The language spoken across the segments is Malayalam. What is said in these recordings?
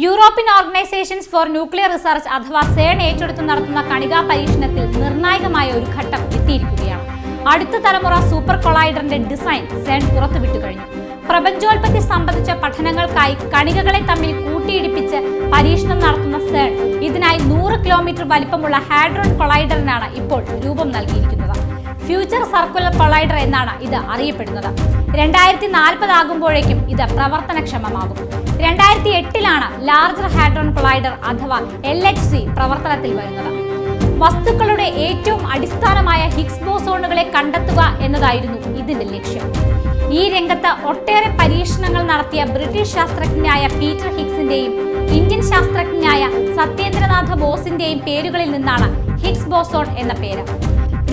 European organisations for nuclear research അഥവാ സേൺ ഏറ്റെടുത്ത് നടത്തുന്ന കണികാ പരീക്ഷണത്തിൽ നിർണായകമായ ഒരു ഘട്ടം എത്തിയിരിക്കുകയാണ്. അടുത്ത തലമുറ സൂപ്പർ കൊളൈഡറിന്റെ ഡിസൈൻ സേൺ പുറത്തുവിട്ടു കഴിഞ്ഞു. പ്രപഞ്ചോൽപത്തി സംബന്ധിച്ച പഠനങ്ങൾക്കായി കണികകളെ തമ്മിൽ കൂട്ടിയിടിപ്പിച്ച് പരീക്ഷണം നടത്തുന്ന സേൺ ഇതിനായി 100 കിലോമീറ്റർ വലിപ്പമുള്ള ഹാഡ്രോൺ കൊളൈഡറിനാണ് ഇപ്പോൾ രൂപം നൽകിയിരിക്കുന്നത്. ഫ്യൂച്ചർ സർക്കുലർ കൊളൈഡർ എന്നാണ് ഇത് അറിയപ്പെടുന്നത്. 2040 ആകുമ്പോഴേക്കും ഇത് പ്രവർത്തനക്ഷമമാകും. 2008 ലാർജർ ഹാഡ്രോൺ കൊളൈഡർ അഥവാ LHC പ്രവർത്തനത്തിൽ വരുന്നത്. വസ്തുക്കളുടെ ഏറ്റവും അടിസ്ഥാനമായ ഹിഗ്സ് ബോസോണുകളെ കണ്ടെത്തുക എന്നതായിരുന്നു ഇതിന്റെ ലക്ഷ്യം. ഈ രംഗത്ത് ഒട്ടേറെ പരീക്ഷണങ്ങൾ നടത്തിയ ബ്രിട്ടീഷ് ശാസ്ത്രജ്ഞനായ പീറ്റർ ഹിഗ്സിന്റെയും ഇന്ത്യൻ ശാസ്ത്രജ്ഞനായ സത്യേന്ദ്രനാഥ ബോസിന്റെയും പേരുകളിൽ നിന്നാണ് ഹിഗ്സ് ബോസോൺ എന്ന പേര്.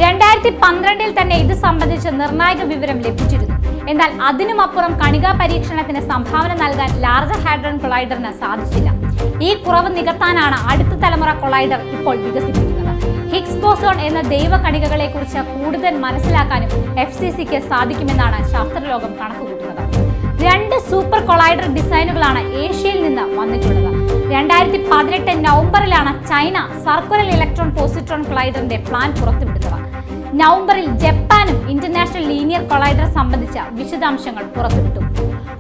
2012 തന്നെ ഇത് സംബന്ധിച്ച് നിർണായക വിവരം ലഭിച്ചിരുന്നു. എന്നാൽ അതിനുമപ്പുറം കണികാ പരീക്ഷണത്തിന് സംഭാവന നൽകാൻ ലാർജർ ഹാഡ്രോൺ കൊളൈഡറിന് സാധിച്ചില്ല. ഈ കുറവ് നികത്താനാണ് അടുത്ത തലമുറ കൊളൈഡർ ഇപ്പോൾ വികസിപ്പിക്കുന്നത്. ഹിഗ്സ് ബോസോൺ എന്ന ദൈവ കണികകളെ കുറിച്ച് കൂടുതൽ മനസ്സിലാക്കാനും FCCക്ക് സാധിക്കുമെന്നാണ് ശാസ്ത്രലോകം കണക്കുകൂട്ടുന്നത്. 2 സൂപ്പർ കൊളൈഡർ ഡിസൈനുകളാണ് ഏഷ്യയിൽ നിന്ന് വന്നിട്ടുള്ളത്. 2018 നവംബറിലാണ് ചൈന സർക്കുലർ ഇലക്ട്രോൺ പോസിട്രോൺ കൊളൈഡറിന്റെ പ്ലാൻ പുറത്തുവിടുന്നത്. നവംബറിൽ ജപ്പാനും ഇന്റർനാഷണൽ ലീനിയർ കൊളൈഡർ സംബന്ധിച്ച വിശദാംശങ്ങൾ പുറത്തുവിട്ടു.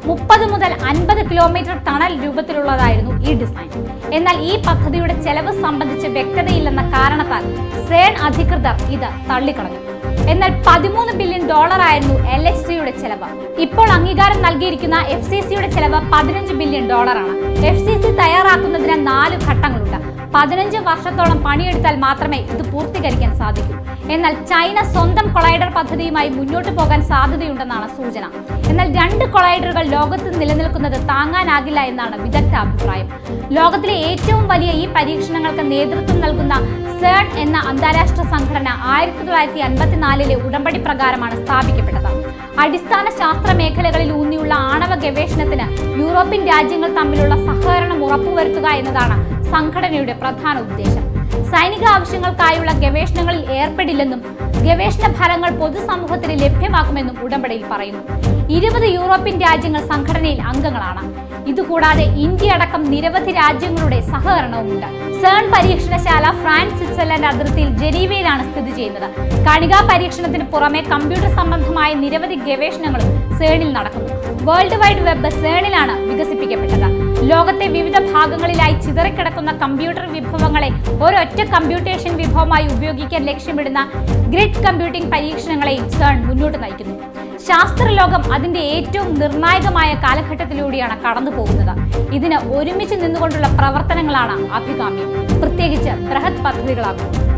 30 മുതൽ 50 കിലോമീറ്റർ ടണൽ രൂപത്തിലുള്ളതായിരുന്നു ഈ ഡിസൈൻ. എന്നാൽ ഈ പദ്ധതിയുടെ ചെലവ് സംബന്ധിച്ച് വ്യക്തതയില്ലെന്ന കാരണത്താൽ സേൺ അധികൃതർ ഇത് തള്ളിക്കളഞ്ഞു. എന്നാൽ $13 ബില്യൺ ആയിരുന്നു LHCയുടെ ചെലവ്. ഇപ്പോൾ അംഗീകാരം നൽകിയിരിക്കുന്ന FCCയുടെ ചെലവ് $15 ബില്യൺ ആണ്. FCC തയ്യാറാക്കുന്നതിന് 4 ഘട്ടങ്ങളുണ്ട്. 15 വർഷത്തോളം പണിയെടുത്താൽ മാത്രമേ ഇത് പൂർത്തീകരിക്കാൻ സാധിക്കൂ. എന്നാൽ ചൈന സ്വന്തം കൊളൈഡർ പദ്ധതിയുമായി മുന്നോട്ട് പോകാൻ സാധ്യതയുണ്ടെന്നാണ് സൂചന. എന്നാൽ 2 കൊളൈഡറുകൾ ലോകത്ത് നിലനിൽക്കുന്നത് താങ്ങാനാകില്ല എന്നാണ് വിദഗ്ധ അഭിപ്രായം. ലോകത്തിലെ ഏറ്റവും വലിയ ഈ പരീക്ഷണങ്ങൾക്ക് നേതൃത്വം നൽകുന്ന സേൺ എന്ന അന്താരാഷ്ട്ര സംഘടന 1954 ഉടമ്പടി പ്രകാരമാണ് സ്ഥാപിക്കപ്പെട്ടത്. അടിസ്ഥാന ശാസ്ത്ര മേഖലകളിൽ ഊന്നിയുള്ള ആണവ ഗവേഷണത്തിന് യൂറോപ്യൻ രാജ്യങ്ങൾ തമ്മിലുള്ള സഹകരണം ഉറപ്പുവരുത്തുക എന്നതാണ് സംഘടനയുടെ പ്രധാന ഉദ്ദേശം. സൈനിക ആവശ്യങ്ങൾക്കായുള്ള ഗവേഷണങ്ങളിൽ ഏർപ്പെടില്ലെന്നും ഗവേഷണ ഫലങ്ങൾ പൊതുസമൂഹത്തിന് ലഭ്യമാക്കുമെന്നും ഉടമ്പടിയിൽ പറയുന്നു. 20 യൂറോപ്യൻ രാജ്യങ്ങൾ സംഘടനയിൽ അംഗങ്ങളാണ്. ഇതുകൂടാതെ ഇന്ത്യ അടക്കം നിരവധി രാജ്യങ്ങളുടെ സഹകരണവുമുണ്ട്. സേൺ പരീക്ഷണശാല ഫ്രാൻസ് സ്വിറ്റ്സർലൻഡ് അതിർത്തിയിൽ ജനീവയിലാണ് സ്ഥിതി ചെയ്യുന്നത്. കണികാ പരീക്ഷണത്തിന് പുറമെ കമ്പ്യൂട്ടർ സംബന്ധമായ നിരവധി ഗവേഷണങ്ങളും സേണിൽ നടക്കുന്നു. വേൾഡ് വൈഡ് വെബ് സേണിലാണ് വികസിപ്പിക്കപ്പെട്ടത്. ലോകത്തെ വിവിധ ഭാഗങ്ങളിലായി ചിതറിക്കിടക്കുന്ന കമ്പ്യൂട്ടർ വിഭവങ്ങളെ ഒരൊറ്റ കമ്പ്യൂട്ടേഷൻ വിഭവമായി ഉപയോഗിക്കാൻ ലക്ഷ്യമിടുന്ന ഗ്രിഡ് കമ്പ്യൂട്ടിംഗ് പരീക്ഷണങ്ങളെയും സേൺ മുന്നോട്ട് നയിക്കുന്നു. ശാസ്ത്രലോകം അതിന്റെ ഏറ്റവും നിർണായകമായ കാലഘട്ടത്തിലൂടെയാണ് കടന്നു പോകുന്നത്. ഇതിന് ഒരുമിച്ച് നിന്നുകൊണ്ടുള്ള പ്രവർത്തനങ്ങളാണ് അഭികാമ്യം, പ്രത്യേകിച്ച് ബൃഹത് പദ്ധതികളാകുന്നു.